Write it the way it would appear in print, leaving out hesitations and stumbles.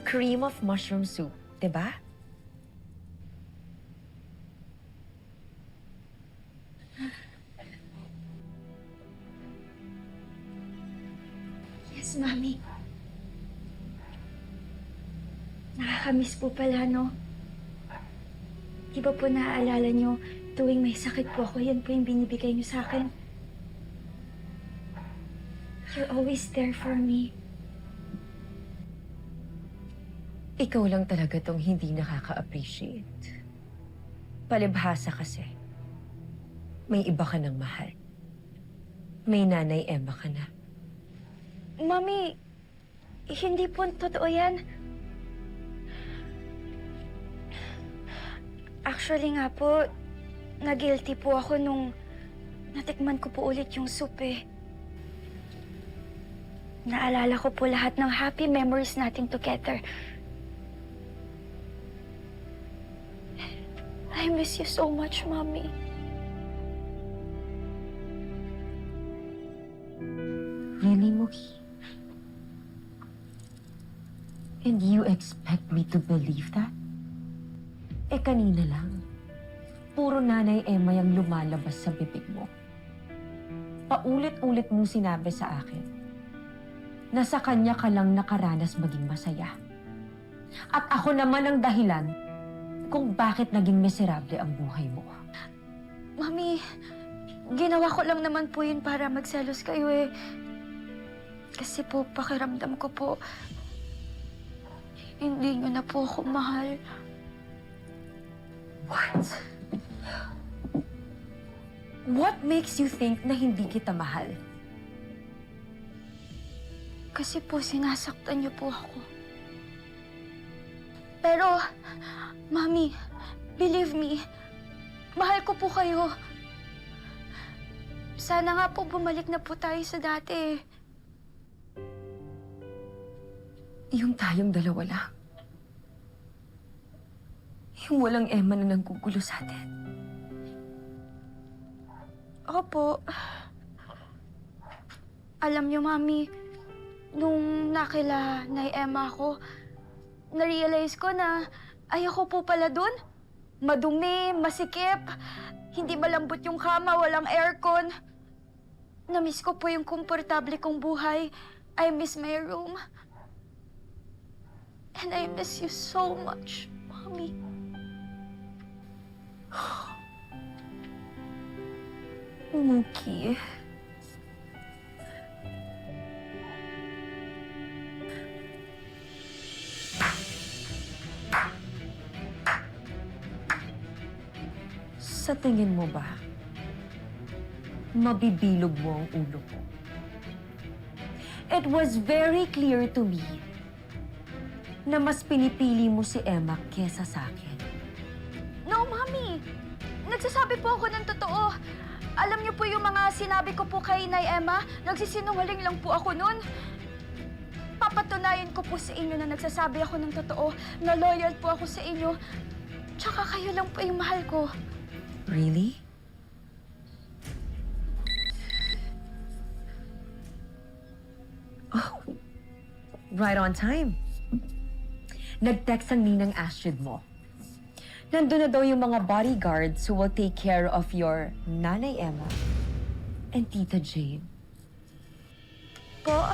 cream of mushroom soup, diba? Yes, Mami. Nakakamiss po pala, no? Di ba po naaalala niyo, tuwing may sakit po ako, yan po yung binibigay niyo sa akin. You're always there for me. Ikaw lang talaga tong hindi nakaka-appreciate. Palibhasa kasi. May iba ka ng mahal. May Nanay Emma ka na. Mami, hindi po totoo yan. Actually nga po, na-guilty po ako nung natikman ko po ulit yung soup eh. Naalala ko po lahat ng happy memories natin together. I miss you so much, Mommy. Really, Mookie? And you expect me to believe that? Eh, kanina lang. Puro Nanay Emma yung lumalabas sa bibig mo. Paulit-ulit mong sinabi sa akin na sa kanya ka lang nakaranas maging masaya. At ako naman ang dahilan kung bakit naging miserable ang buhay mo. Mami, ginawa ko lang naman po yun para magselos kayo eh. Kasi po, pakiramdam ko po, hindi niyo na po ako mahal. What? What makes you think na hindi kita mahal? Kasi po, sinasaktan niyo po ako. Pero, Mami, believe me, mahal ko po kayo. Sana nga po bumalik na po tayo sa dati. Yung tayong dalawa lang. Yung walang Emma na nanggugulo sa atin. Opo. Alam niyo, Mami, nung nakila Nay Emma ako, na-realize ko na ayoko po pala dun. Madumi, masikip, hindi malambot yung kama, walang aircon. Na-miss ko po yung komportable kong buhay. I miss my room. And I miss you so much, Mommy. Mookie. Sa tingin mo ba, mabibilog mo ang ulo ko? It was very clear to me na mas pinipili mo si Emma kesa sa akin. No, Mami! Nagsasabi po ako ng totoo. Alam niyo po yung mga sinabi ko po kay Nay Emma? Nagsisinungaling lang po ako nun. Papatunayan ko po sa inyo na nagsasabi ako ng totoo, na loyal po ako sa inyo. Tsaka kayo lang po yung mahal ko. Really? Oh, right on time. Nag-text ang ninang Astrid mo. Nandun na daw yung mga bodyguards who will take care of your Nanay Emma and Tita Jane. Po?